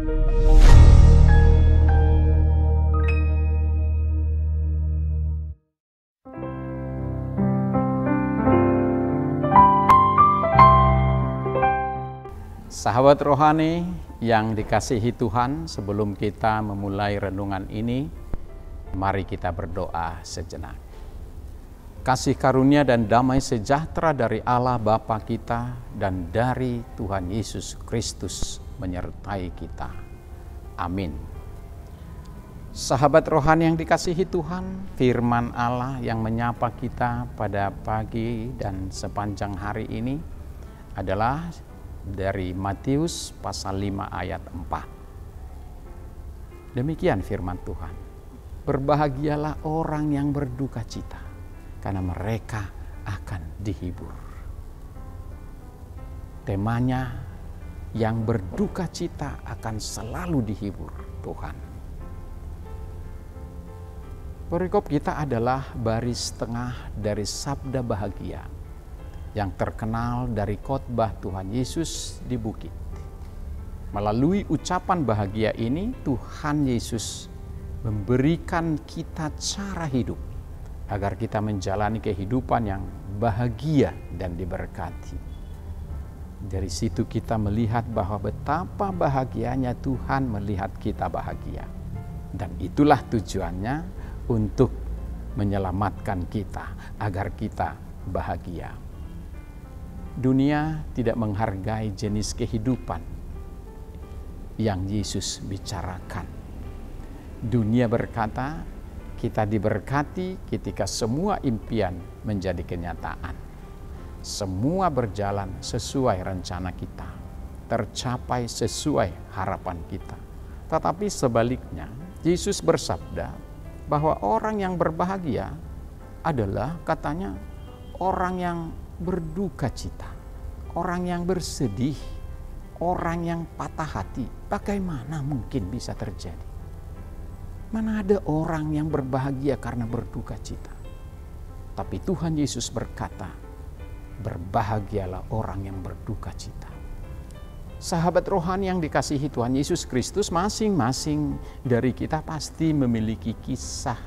Sahabat rohani yang dikasihi Tuhan, sebelum kita memulai renungan ini, mari kita berdoa sejenak. Kasih karunia dan damai sejahtera dari Allah Bapa kita dan dari Tuhan Yesus Kristus menyertai kita. Amin. Sahabat rohani yang dikasihi Tuhan, firman Allah yang menyapa kita pada pagi dan sepanjang hari ini adalah dari Matius pasal 5 ayat 4. Demikian firman Tuhan. Berbahagialah orang yang berduka cita, karena mereka akan dihibur. Temanya, yang berduka cita akan selalu dihibur Tuhan. Perikop kita adalah baris tengah dari sabda bahagia yang terkenal dari khotbah Tuhan Yesus di bukit. Melalui ucapan bahagia ini, Tuhan Yesus memberikan kita cara hidup agar kita menjalani kehidupan yang bahagia dan diberkati. Dari situ kita melihat bahwa betapa bahagianya Tuhan melihat kita bahagia. Dan itulah tujuannya untuk menyelamatkan kita agar kita bahagia. Dunia tidak menghargai jenis kehidupan yang Yesus bicarakan. Dunia berkata, kita diberkati ketika semua impian menjadi kenyataan. Semua berjalan sesuai rencana kita, tercapai sesuai harapan kita. Tetapi sebaliknya, Yesus bersabda bahwa orang yang berbahagia adalah, katanya, orang yang berduka cita, orang yang bersedih, orang yang patah hati. Bagaimana mungkin bisa terjadi? Mana ada orang yang berbahagia karena berduka cita? Tapi Tuhan Yesus berkata, berbahagialah orang yang berduka cita. Sahabat rohani yang dikasihi Tuhan Yesus Kristus, masing-masing dari kita pasti memiliki kisah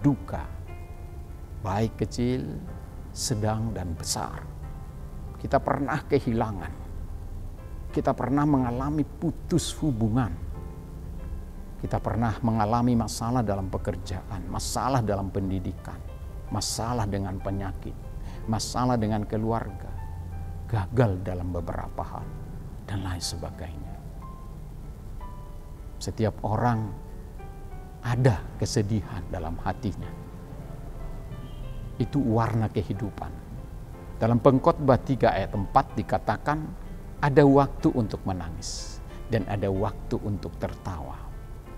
duka, baik kecil, sedang dan besar. Kita pernah kehilangan. Kita pernah mengalami putus hubungan. Kita pernah mengalami masalah dalam pekerjaan, masalah dalam pendidikan, masalah dengan penyakit, masalah dengan keluarga, gagal dalam beberapa hal, dan lain sebagainya. Setiap orang ada kesedihan dalam hatinya. Itu warna kehidupan. Dalam Pengkhotbah 3 ayat 4 dikatakan, ada waktu untuk menangis dan ada waktu untuk tertawa.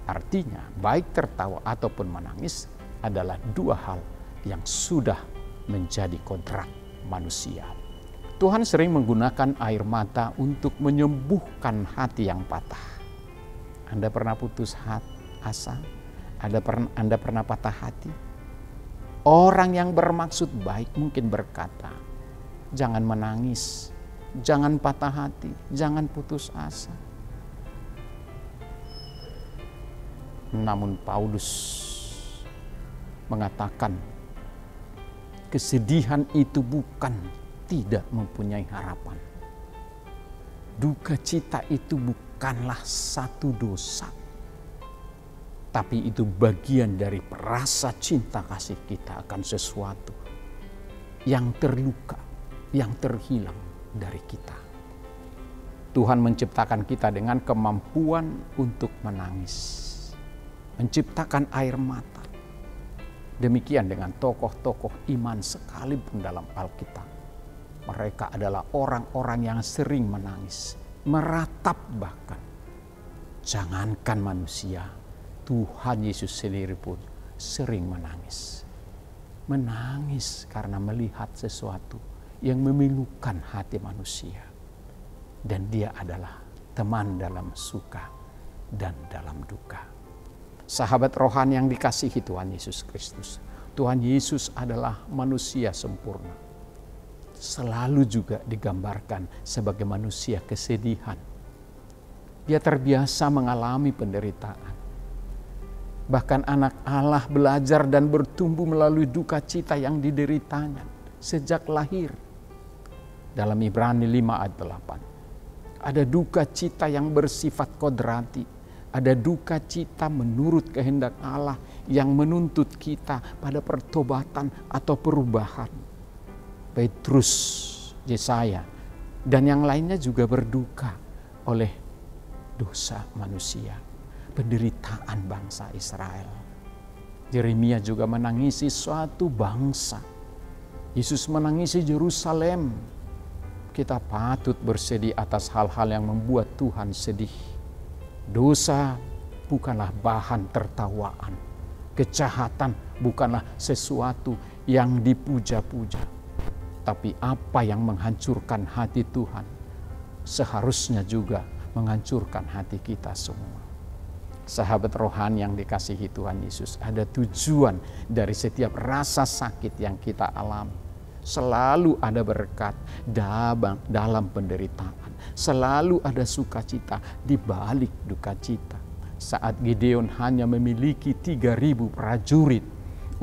Artinya, baik tertawa ataupun menangis adalah dua hal yang sudah menjadi kodrat manusia. Tuhan sering menggunakan air mata untuk menyembuhkan hati yang patah. Anda pernah putus asa? Anda pernah patah hati? Orang yang bermaksud baik mungkin berkata, jangan menangis, jangan patah hati, jangan putus asa. Namun Paulus mengatakan, kesedihan itu bukan tidak mempunyai harapan. Duka cita itu bukanlah satu dosa, tapi itu bagian dari rasa cinta kasih kita akan sesuatu yang terluka, yang terhilang dari kita. Tuhan menciptakan kita dengan kemampuan untuk menangis, menciptakan air mata. Demikian dengan tokoh-tokoh iman sekalipun dalam Alkitab. Mereka adalah orang-orang yang sering menangis, meratap bahkan. Jangankan manusia, Tuhan Yesus sendiri pun sering menangis. Menangis karena melihat sesuatu yang memilukan hati manusia. Dan dia adalah teman dalam suka dan dalam duka. Sahabat rohani yang dikasihi Tuhan Yesus Kristus, Tuhan Yesus adalah manusia sempurna. Selalu juga digambarkan sebagai manusia kesedihan. Dia terbiasa mengalami penderitaan. Bahkan anak Allah belajar dan bertumbuh melalui duka cita yang dideritanya sejak lahir. Dalam Ibrani 5 ayat 8. Ada duka cita yang bersifat kodrati. Ada duka cita menurut kehendak Allah yang menuntut kita pada pertobatan atau perubahan. Petrus, Yesaya, dan yang lainnya juga berduka oleh dosa manusia. Penderitaan bangsa Israel. Yeremia juga menangisi suatu bangsa. Yesus menangisi Yerusalem. Kita patut bersedih atas hal-hal yang membuat Tuhan sedih. Dosa bukanlah bahan tertawaan. Kejahatan bukanlah sesuatu yang dipuja-puja. Tapi apa yang menghancurkan hati Tuhan seharusnya juga menghancurkan hati kita semua. Sahabat rohani yang dikasihi Tuhan Yesus, ada tujuan dari setiap rasa sakit yang kita alami. Selalu ada berkat dalam penderitaan. Selalu ada sukacita di balik duka cita. Saat Gideon hanya memiliki 3.000 prajurit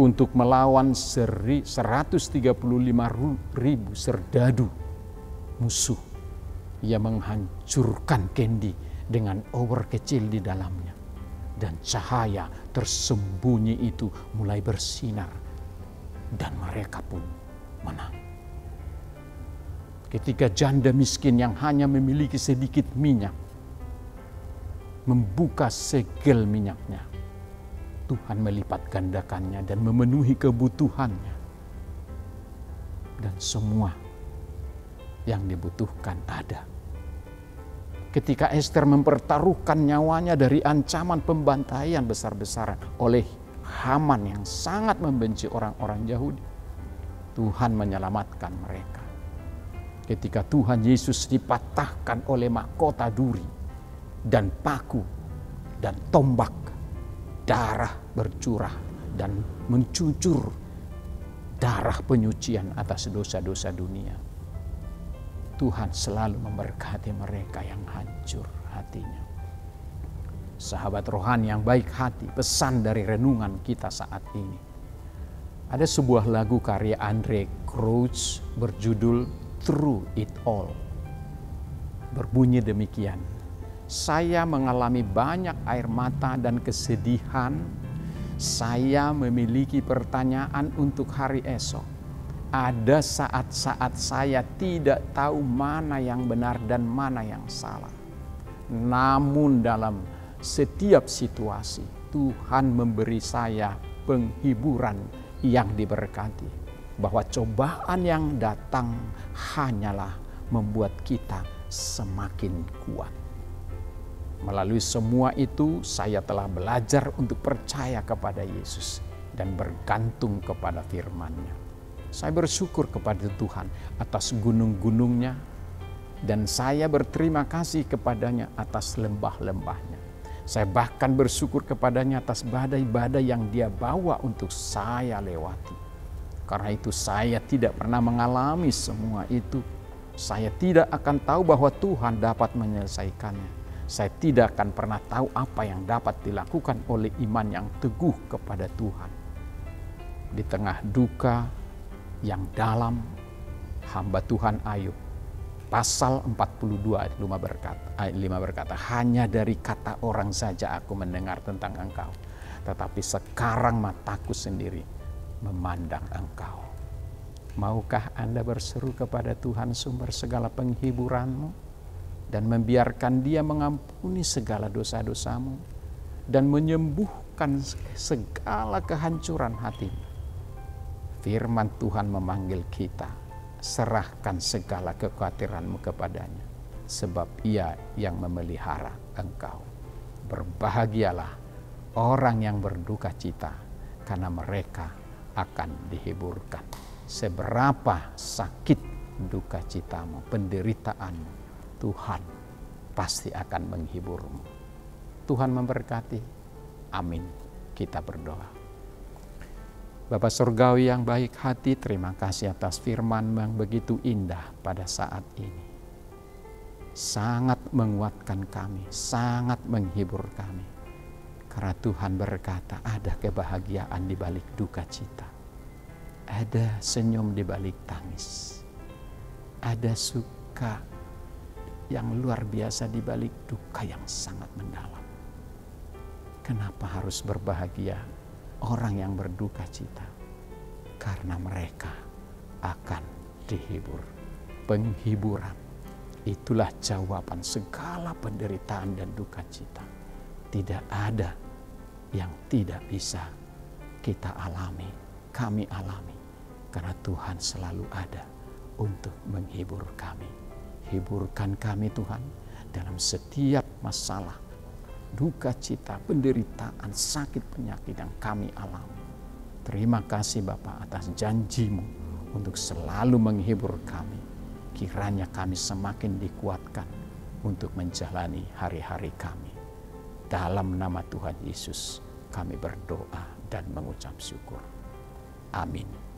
untuk melawan 135.000 serdadu musuh. Ia menghancurkan Kendi dengan obor kecil di dalamnya. Dan cahaya tersembunyi itu mulai bersinar. Dan mereka pun menang. Ketika janda miskin yang hanya memiliki sedikit minyak membuka segel minyaknya, Tuhan melipat gandakannya dan memenuhi kebutuhannya. Dan semua yang dibutuhkan ada. Ketika Ester mempertaruhkan nyawanya dari ancaman pembantaian besar-besaran oleh Haman yang sangat membenci orang-orang Yahudi, Tuhan menyelamatkan mereka. Ketika Tuhan Yesus dipatahkan oleh mahkota duri dan paku dan tombak, darah bercurah dan mencucur darah penyucian atas dosa-dosa dunia. Tuhan selalu memberkati mereka yang hancur hatinya. Sahabat rohani yang baik hati, pesan dari renungan kita saat ini. Ada sebuah lagu karya Andre Crouch berjudul Through It All. Berbunyi demikian. Saya mengalami banyak air mata dan kesedihan. Saya memiliki pertanyaan untuk hari esok. Ada saat-saat saya tidak tahu mana yang benar dan mana yang salah. Namun dalam setiap situasi, Tuhan memberi saya penghiburan yang diberkati. Bahwa cobaan yang datang hanyalah membuat kita semakin kuat. Melalui semua itu, saya telah belajar untuk percaya kepada Yesus dan bergantung kepada firman-Nya. Saya bersyukur kepada Tuhan atas gunung-gunungnya dan saya berterima kasih kepadanya atas lembah-lembahnya. Saya bahkan bersyukur kepadanya atas badai-badai yang Dia bawa untuk saya lewati. Karena itu saya tidak pernah mengalami semua itu. Saya tidak akan tahu bahwa Tuhan dapat menyelesaikannya. Saya tidak akan pernah tahu apa yang dapat dilakukan oleh iman yang teguh kepada Tuhan. Di tengah duka yang dalam, hamba Tuhan Ayub pasal 42 ayat 5 berkata, hanya dari kata orang saja aku mendengar tentang Engkau, tetapi sekarang mataku sendiri memandang Engkau. Maukah Anda berseru kepada Tuhan sumber segala penghiburanmu dan membiarkan Dia mengampuni segala dosa-dosamu dan menyembuhkan segala kehancuran hatimu? Firman Tuhan memanggil kita, serahkan segala kekhawatiranmu kepadanya, sebab Ia yang memelihara engkau. Berbahagialah orang yang berduka cita, karena mereka akan dihiburkan. Seberapa sakit duka citamu, penderitaanmu, Tuhan pasti akan menghiburmu. Tuhan memberkati. Amin. Kita berdoa. Bapa Surgawi yang baik hati, terima kasih atas firman yang begitu indah pada saat ini. sangat menguatkan kami, sangat menghibur kami. Karena Tuhan berkata, ada kebahagiaan di balik duka cita. Ada senyum di balik tangis. Ada suka yang luar biasa di balik duka yang sangat mendalam. Kenapa harus berbahagia orang yang berduka cita? Karena mereka akan dihibur. Penghiburan, itulah jawaban segala penderitaan dan duka cita. Tidak ada yang tidak bisa kita alami, kami alami. Karena Tuhan selalu ada untuk menghibur kami. Hiburkan kami Tuhan dalam setiap masalah, duka cita, penderitaan, sakit, penyakit yang kami alami. Terima kasih Bapa atas janji-Mu untuk selalu menghibur kami. Kiranya kami semakin dikuatkan untuk menjalani hari-hari kami. Dalam nama Tuhan Yesus kami berdoa dan mengucap syukur. Amin.